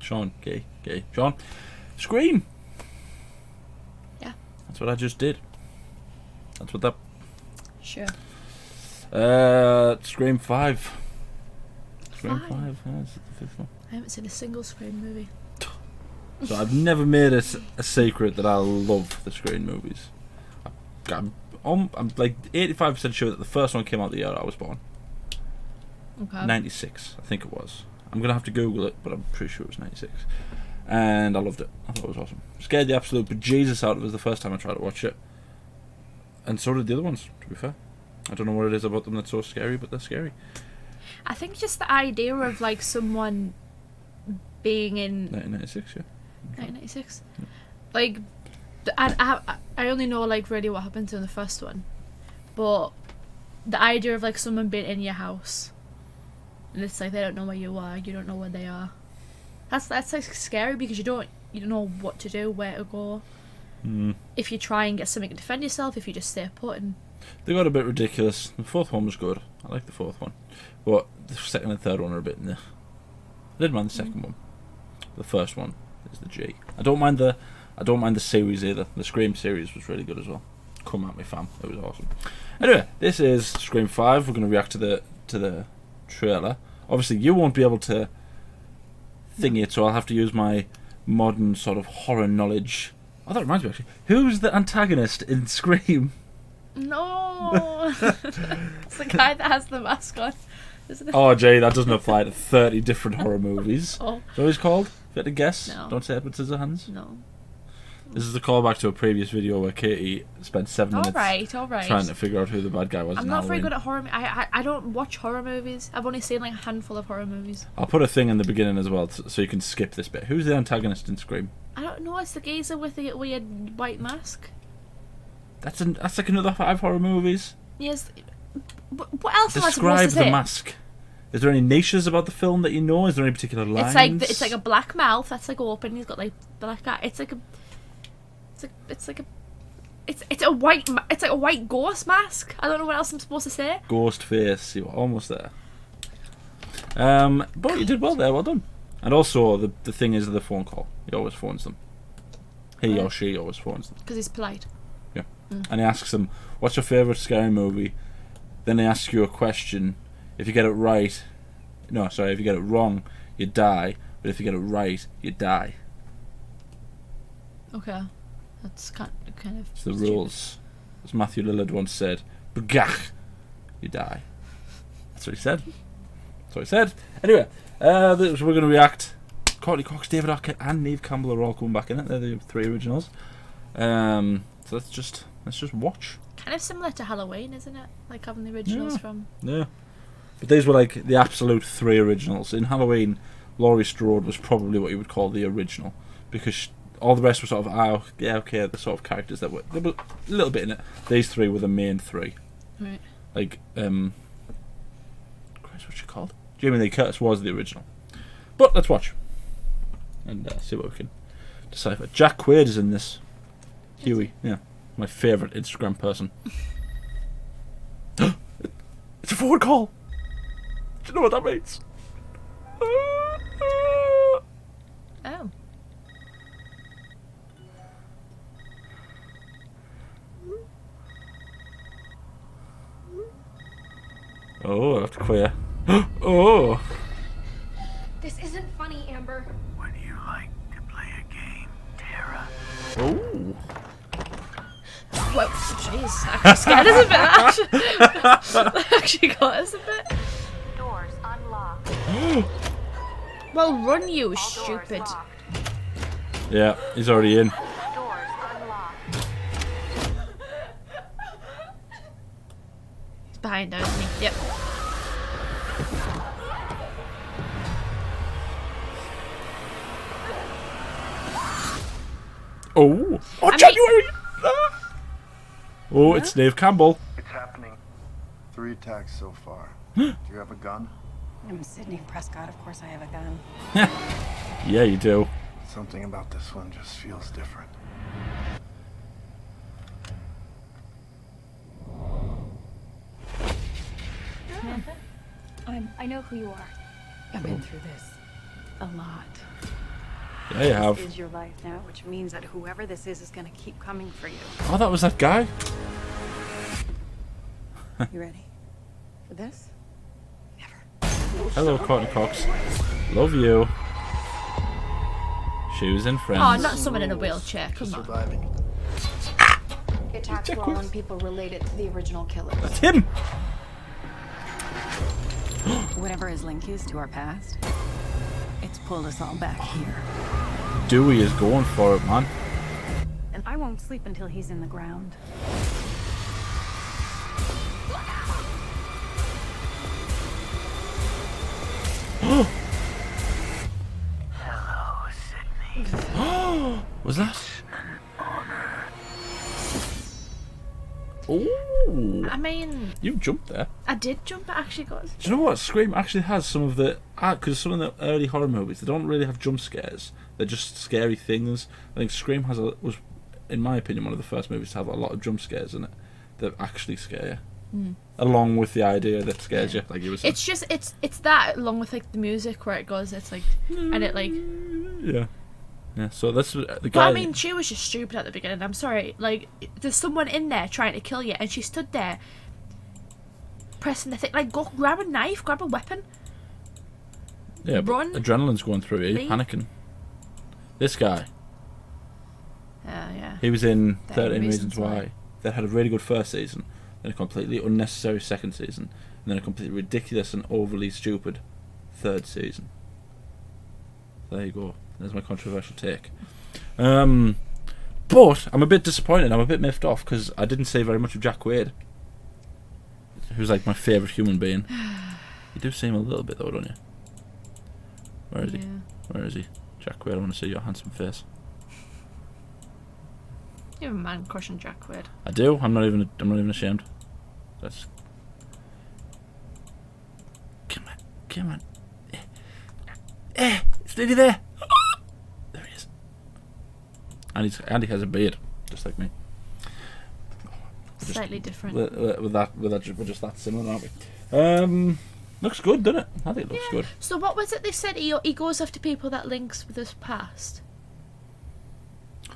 Shaun, Shaun, Scream. Yeah. That's what I just did. That's what that. Sure. Scream 5. Scream 5. Yeah, it's the 5th one. I haven't seen a single Scream movie. So I've never made a secret that I love the Scream movies. I'm like 85% sure that the first one came out the year I was born. Okay. 96, I think it was. I'm going to have to Google it, but I'm pretty sure it was 96. And I loved it. I thought it was awesome. Scared the absolute bejesus out of it the first time I tried to watch it. And so did the other ones, to be fair. I don't know what it is about them that's so scary, but they're scary. I think just the idea of like someone being in 1996, yeah. 1996. Yeah. Like, I only know like really what happened to in the first one, but the idea of like someone being in your house, and it's like they don't know where you are, you don't know where they are. That's like scary because you don't know what to do, where to go. If you try and get something to defend yourself, if you just stay put. And they got a bit ridiculous. The fourth one was good. I like the fourth one, but the second and third one are a bit. I didn't mind the second one. The first one is the G. I don't mind the series either. The Scream series was really good as well. Come at me, fam. It was awesome. Anyway, this is Scream 5. We're going to react to the trailer. Obviously, you won't be able to thing it, so I'll have to use my modern sort of horror knowledge. Oh, that reminds me, actually. Who's the antagonist in Scream? No! It's the guy that has the mask on. Oh, Jay, that doesn't apply to 30 different horror movies. Oh. Is that what he's called? If you had to guess? No. Don't say Edward Scissorhands? No. This is the callback to a previous video where Katie spent 7 minutes All right. trying to figure out who the bad guy was. I'm not very good at horror. I don't watch horror movies. I've only seen like a handful of horror movies. I'll put a thing in the beginning as well so you can skip this bit. Who's the antagonist in Scream? I don't know. It's the geezer with the weird white mask. That's like another 5 horror movies. Yes. What else am I supposed to Describe say? the mask. Is there any niches about the film that you know? Is there any particular lines? It's like a black mouth that's like open. He's got like black eye. It's like a white ghost mask. I don't know what else I'm supposed to say. Ghost face. You were almost there. But you did well there. Well done. And also the thing is the phone call. He always phones them. He or she always phones them. Because he's polite. Yeah. And he asks them, "What's your favourite scary movie?" Then he asks you a question. If you get it right, if you get it wrong, you die. But if you get it right, you die. Okay, that's kind of. It's the rules. As Matthew Lillard once said, "Bagach, you die." That's what he said. Anyway, so we're going to react. Courtney Cox, David Arquette, and Neve Campbell are all coming back in it. They're the 3 originals. So let's just watch. Kind of similar to Halloween, isn't it? Like having the originals from. Yeah. But these were like the absolute 3 originals. In Halloween, Laurie Strode was probably what you would call the original, because all the rest were sort of the sort of characters that were a little bit in it. These 3 were the main 3. Right. Like Christ, what's she called? Jamie Lee Curtis was the original. But let's watch and see what we can decipher. Jack Quaid is in this. Huey, yeah, my favourite Instagram person. It's a forward call. Do you know what that means? Oh. Oh, I'll have to clear. Oh. This isn't funny, Amber. Would you like to play a game, Tara? Oh. Whoa, jeez, actually scared us a bit. That actually got us a bit. Doors unlocked. Well, run, you All stupid. doors locked. Yeah, he's already in. Doors unlocked. He's behind us, isn't he? Yep. Oh. Oh, I January. Oh, it's Neve Campbell. It's happening. 3 attacks so far. Do you have a gun? I'm Sydney Prescott. Of course I have a gun. Yeah, you do. Something about this one just feels different. I know who you are. I've been through this a lot. Yeah, you have. This is your life now, which means that whoever this is gonna keep coming for you. Oh, that was that guy. You ready for this? Hello, Courtney Cox. Love you. Shoes and friends. Oh, not someone in a wheelchair. Come on. Surviving. The attacks were all on people related to the original killers. That's him. Whatever his link is to our past, it's pulled us all back here. Dewey is going for it, man. And I won't sleep until he's in the ground. Was that? Oh, I mean, you jumped there. I did jump, but actually got. Do you know what? Scream actually has some of the... Because some of the early horror movies, they don't really have jump scares. They're just scary things. I think Scream was, in my opinion, one of the first movies to have a lot of jump scares in it that actually scare you. Along with the idea that scares you, like you were saying. It's just it's that along with like the music where it goes. It's like and it like. Yeah. Yeah, so that's the guy... But I mean, she was just stupid at the beginning. I'm sorry. Like, there's someone in there trying to kill you, and she stood there pressing the thing. Like, go grab a knife, grab a weapon. Yeah, but run, adrenaline's going through you, leave. panicking. This guy, yeah. he was in 13 13 Reasons Reasons Why. Why. That had a really good first season, then a completely unnecessary second season, and then a completely ridiculous and overly stupid third season. There you go. There's my controversial take. But I'm a bit disappointed. I'm a bit miffed off because I didn't say very much of Jack Quaid, who's like my favourite human being. You do see him a little bit though, don't you? Where is he? Yeah. Where is he? Jack Quaid, I want to see your handsome face. You have a man crushing Jack Quaid. I do. I'm not even ashamed. That's... Come on. It's nearly there. There he is. And he has a beard, just like me. Slightly different. We're just that similar, aren't we? Looks good, doesn't it? I think it looks good. So what was it they said? He goes after people that links with his past.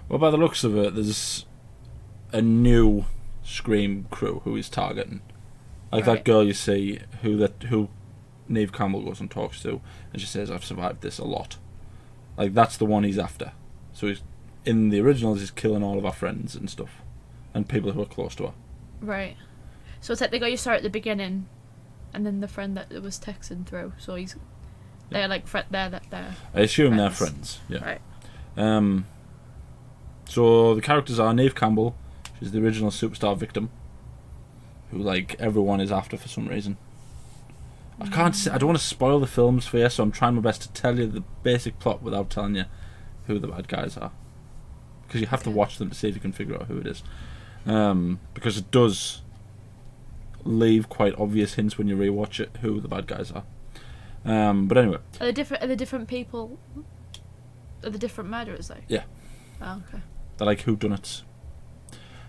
Well, by the looks of it, there's a new Scream crew who he's targeting. Like Right. that girl you see who Neve Campbell goes and talks to, and she says, "I've survived this a lot." Like that's the one he's after. So he's in the originals, he's killing all of our friends and stuff, and people who are close to her. Right. So it's like the guy you saw at the beginning, and then the friend that was texting through. So they're like they're I assume friends. they're friends. Yeah. Right. So the characters are Neve Campbell, she's the original superstar victim, who like everyone is after for some reason. I don't want to spoil the films for you, so I'm trying my best to tell you the basic plot without telling you who the bad guys are, because you have to watch them to see if you can figure out who it is. Because it does leave quite obvious hints when you rewatch it who the bad guys are. But anyway, Are the different people? Are the different murderers though? Yeah. Oh, okay. they're like whodunits.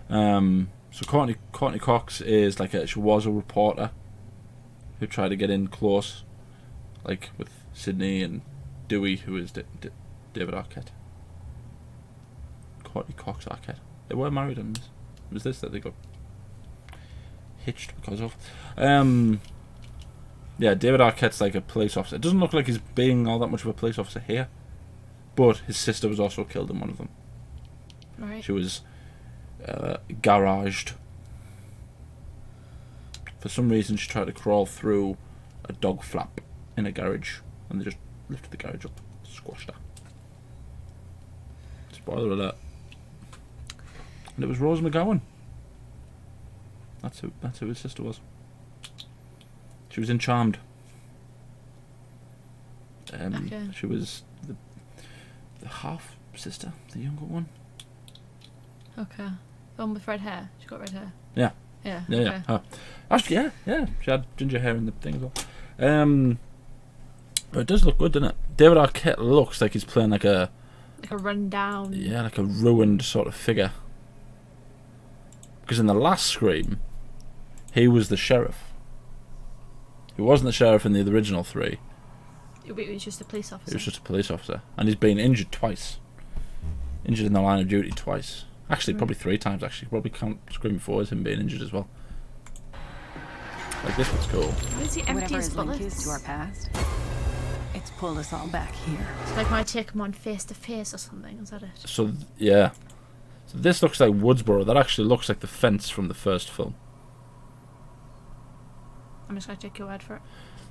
So Courtney Cox is she was a reporter who tried to get in close, like with Sydney and Dewey, who is David Arquette. Courtney Cox Arquette. They were married, and it was this that they got hitched because of. Yeah, David Arquette's like a police officer. It doesn't look like he's being all that much of a police officer here, but his sister was also killed in one of them. Right. She was garaged. For some reason, she tried to crawl through a dog flap in a garage, and they just lifted the garage up, squashed her. Spoiler alert. And it was Rose McGowan. That's who his sister was. She was in Charmed. Okay. She was the half sister, the younger one. Okay. The one with red hair. She got red hair. Yeah. Yeah. Yeah, okay. yeah. Her. Actually, yeah. She had ginger hair in the thing as well. But it does look good, doesn't it? David Arquette looks like he's playing like a run down. Yeah, like a ruined sort of figure. Because in the last Scream, he was the sheriff. He wasn't the sheriff in the original 3. He was just a police officer. He was just a police officer, and he's been injured twice. Injured in the line of duty twice. Actually, probably 3 times. Actually, probably count Scream 4 as him being injured as well. Like, this one's cool. Why is he empty Whatever his is linked bullets? to our past, it's pulled us all back here. It's like when I take him on face to face or something. Is that it? So yeah, so this looks like Woodsboro. That actually looks like the fence from the first film. I'm just gonna take your word for it.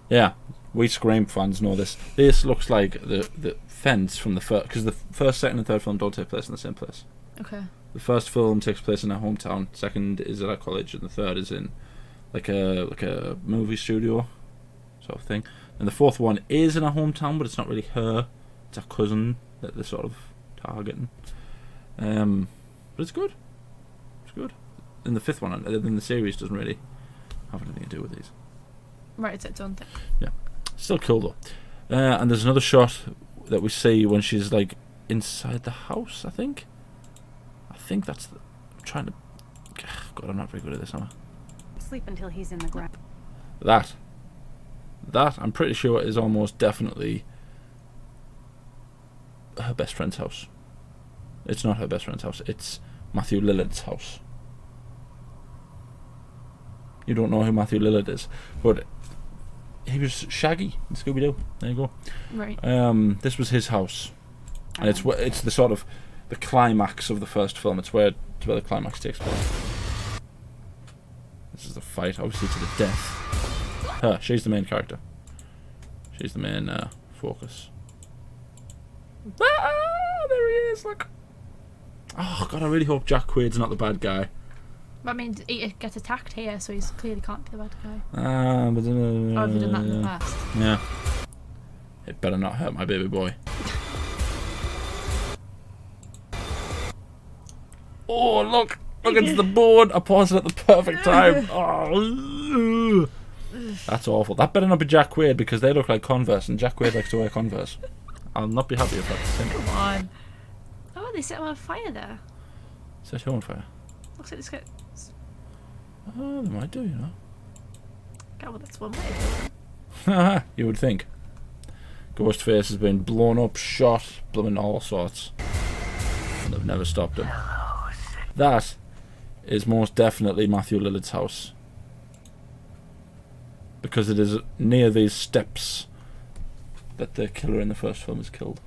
Yeah, we Scream fans know this. This looks like the fence from the first, because the first, second, and third film don't take place in the same place. Okay. The first film takes place in our hometown. Second is at our college, and the third is in like a movie studio sort of thing. And the fourth one is in our hometown, but it's not really her. It's her cousin that they're sort of targeting. But it's good. It's good. And the fifth one, then the series doesn't really have anything to do with these. Right, it's its own thing. Yeah, still cool though. And there's another shot that we see when she's like inside the house. I think that's the. I'm trying to. God, I'm not very good at this, am I? Sleep until he's in the ground. That I'm pretty sure is almost definitely her best friend's house. It's not her best friend's house. It's Matthew Lillard's house. You don't know who Matthew Lillard is, but he was Shaggy in Scooby-Doo. There you go. Right. This was his house, and it's the sort of the climax of the first film. It's where the climax takes place. This is the fight, obviously to the death. She's the main character. She's the main focus. Ah, there he is! Look. Oh God, I really hope Jack Quaid's not the bad guy. But I mean, he gets attacked here, so he's clearly can't be the bad guy. But Or have you done that in the past? Yeah. It better not hurt my baby boy. Oh, look! Look, it's the board! I paused it at the perfect time. Oh, that's awful. That better not be Jack Quaid, because they look like Converse, and Jack Quaid likes to wear Converse. I'll not be happy if that's him. Come on. Oh, they set him on fire there. Set who on fire? Looks like this guy. Oh, they might do, you know. God, well, that's one way. You would think. Ghostface has been blown up, shot, blooming all sorts. And they've never stopped him. That is most definitely Matthew Lillard's house. Because it is near these steps that the killer in the first film is killed.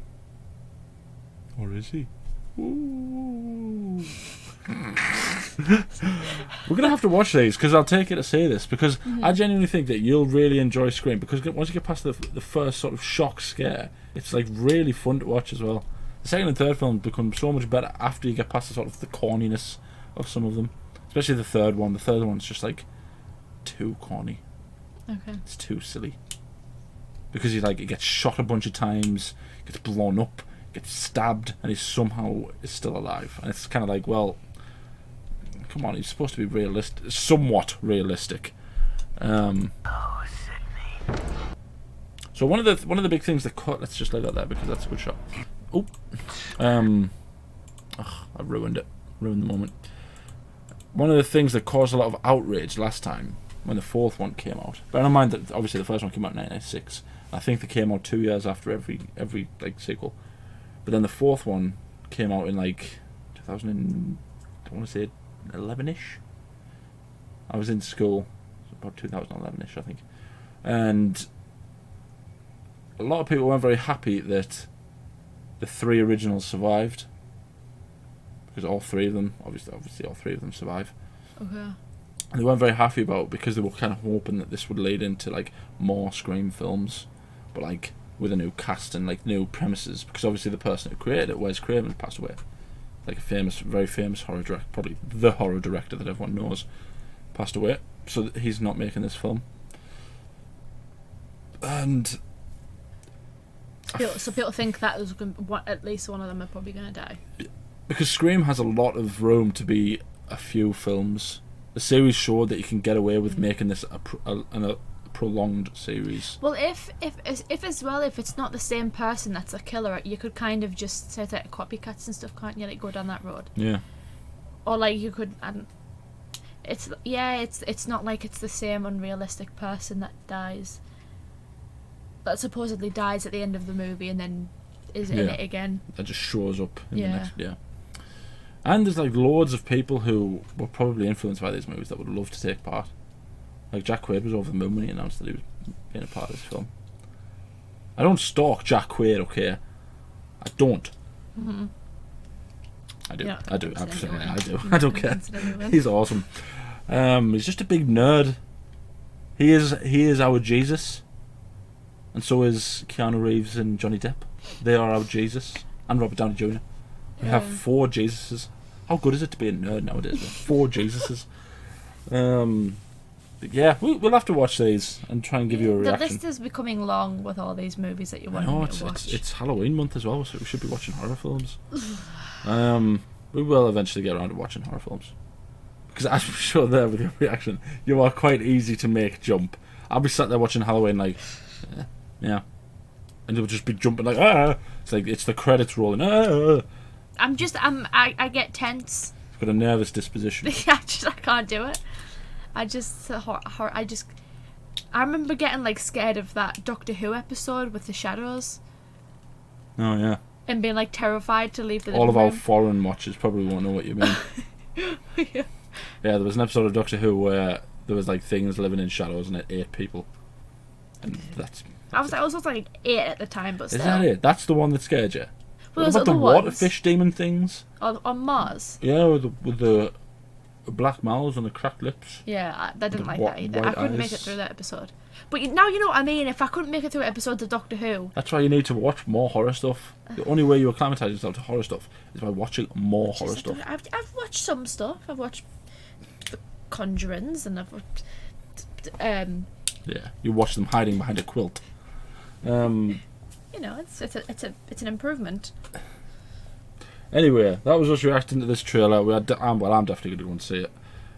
Or is he? Ooh. We're gonna have to watch these, because I'll take it to say this, because I genuinely think that you'll really enjoy Scream, because once you get past the first sort of shock scare, it's like really fun to watch as well. The second and third film become so much better after you get past the sort of the corniness of some of them, especially the third one. The third one's just like too corny. Okay. It's too silly, because he gets shot a bunch of times, gets blown up, gets stabbed, and he somehow is still alive. And it's kind of like, well, come on, he's supposed to be realistic, somewhat realistic. So one of the big things that cut. Let's just leave that there, because that's a good shot. Oh, I ruined it. Ruined the moment. One of the things that caused a lot of outrage last time when the fourth one came out. Bear in mind that obviously the first one came out in 1996. I think they came out 2 years after every sequel. But then the fourth one came out in 2000. I want to say 11ish. I was in school, about 2011ish, I think, and a lot of people weren't very happy that the 3 originals survived, because all 3 of them, obviously all 3 of them survive. Okay. And they weren't very happy about it, because they were kind of hoping that this would lead into more Scream films, but with a new cast and new premises, because obviously the person who created it, Wes Craven, passed away. A very famous horror director, probably the horror director that everyone knows, passed away. So he's not making this film. And So people think that was at least one of them are probably going to die. Because Scream has a lot of room to be a few films. The series showed that you can get away with making this a prolonged series. Well, if as well, if it's not the same person that's a killer, you could kind of just set out copycats and stuff, can't you? Go down that road. Yeah. Or you could, it's not like it's the same unrealistic person that dies, that supposedly dies at the end of the movie and then is in it again. That just shows up in the next. Yeah. And there's like loads of people who were probably influenced by these movies that would love to take part. Like Jack Quaid was over the moon when he announced that he was being a part of this film. I don't stalk Jack Quaid, okay? I don't. Mm-hmm. I do. Yeah, I do. Absolutely. anyone. I do. I don't care. Anyone. He's awesome. He's just a big nerd. He is our Jesus. And so is Keanu Reeves and Johnny Depp. They are our Jesus. And Robert Downey Jr. We have 4 Jesuses. How good is it to be a nerd nowadays? 4 Jesuses. Yeah, we'll have to watch these and try and give you a reaction. The list is becoming long with all these movies that you want to watch. It's Halloween month as well, so we should be watching horror films. We will eventually get around to watching horror films. Because I'm sure there with your reaction, you are quite easy to make jump. I'll be sat there watching Halloween like, yeah. And you'll just be jumping like, ah! It's like, it's the credits rolling, ah! I get tense. I've got a nervous disposition. I can't do it. I remember getting like scared of that Doctor Who episode with the shadows. Oh yeah. And being like terrified to leave the All of room. our foreign watchers probably won't know what you mean. Yeah, there was an episode of Doctor Who where there was like things living in shadows and it ate people. And that's I was like 8 at the time, but still. Is that it? That's the one that scared you? Well, what about the waterfish demon things? On Mars? Yeah, with the black mouths and the cracked lips. Yeah, I didn't like that either. I couldn't make it through that episode. But now you know what I mean. If I couldn't make it through episodes of Doctor Who... That's why you need to watch more horror stuff. The only way you acclimatise yourself to horror stuff is by watching more horror stuff. I've watched some stuff. I've watched The Conjurings and I've watched... Yeah, you watch them hiding behind a quilt. You know, it's an improvement. Anyway, that was us reacting to this trailer. I'm definitely going to go and see it.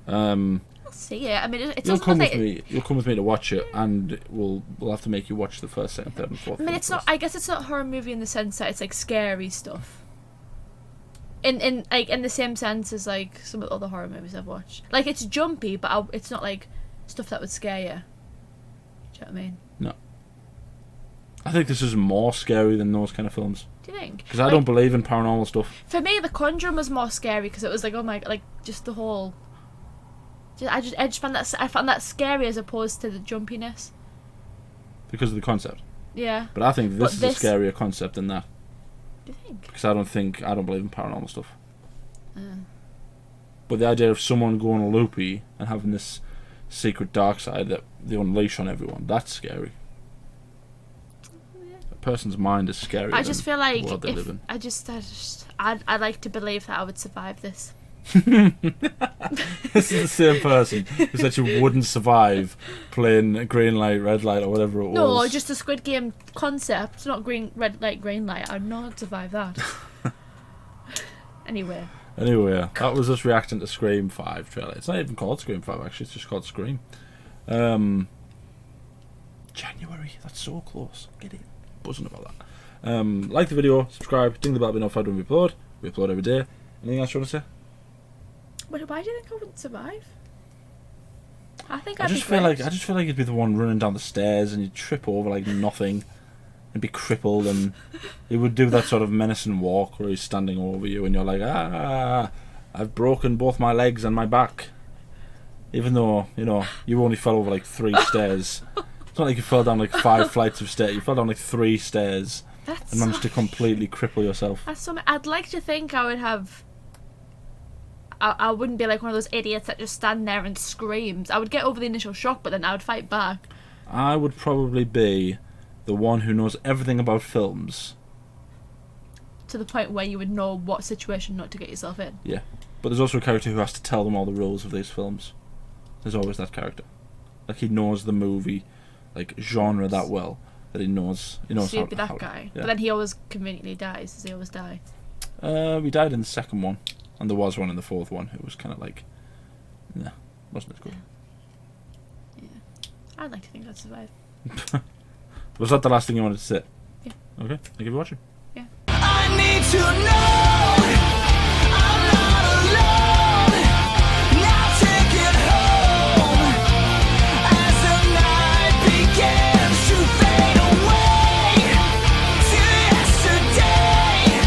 I'll see it. I mean, it's You'll also come like with me. You'll come with me to watch it, and we'll have to make you watch the first, second, third, and fourth. I mean, it's not. I guess it's not a horror movie in the sense that it's like scary stuff. In the same sense as like some of the other horror movies I've watched. Like it's jumpy, but it's not like stuff that would scare you. Do you know what I mean? No. I think this is more scary than those kind of films. Do you think? Because I don't believe in paranormal stuff. For me, The Conjuring was more scary because it was like, oh my, like just the whole. I just found that scary as opposed to the jumpiness. Because of the concept. Yeah. But I think this is a scarier concept than that. Do you think? Because I don't believe in paranormal stuff. But the idea of someone going loopy and having this secret dark side that they unleash on everyone, that's scary. Person's mind is scary. I just feel like the world they live in. I'd like to believe that I would survive this. This is the same person who said you wouldn't survive playing green light, red light, or whatever it was. No, just the Squid Game concept, not red light, green light. I'd not survive that. Anyway, that was us reacting to Scream 5 trailer. It's not even called Scream 5 actually. It's just called Scream. January. That's so close. Get it. Buzzing about that. Like the video, subscribe, ding the bell to be notified when we upload. We upload every day. Anything else you want to say? Wait, why do you think I wouldn't survive? I just feel like you'd be the one running down the stairs and you'd trip over like nothing and be crippled, and he would do that sort of menacing walk where he's standing over you and you're like, I've broken both my legs and my back. Even though, you only fell over like 3 stairs. It's not like you fell down like 5 flights of stairs. You fell down like 3 stairs and managed to completely cripple yourself. I'd like to think I would have. I wouldn't be like one of those idiots that just stand there and screams. I would get over the initial shock, but then I would fight back. I would probably be the one who knows everything about films. To the point where you would know what situation not to get yourself in. Yeah. But there's also a character who has to tell them all the rules of these films. There's always that character. Like he knows the movie genre that well that he knows so you'd be that guy. Yeah. But then he always conveniently dies. Does he always die? We died in the second one, and there was one in the fourth one who was kind of wasn't as good. Yeah, I'd like to think I'd survive. Was that the last thing you wanted to say? Yeah. Okay, thank you for watching. Yeah. I need to know.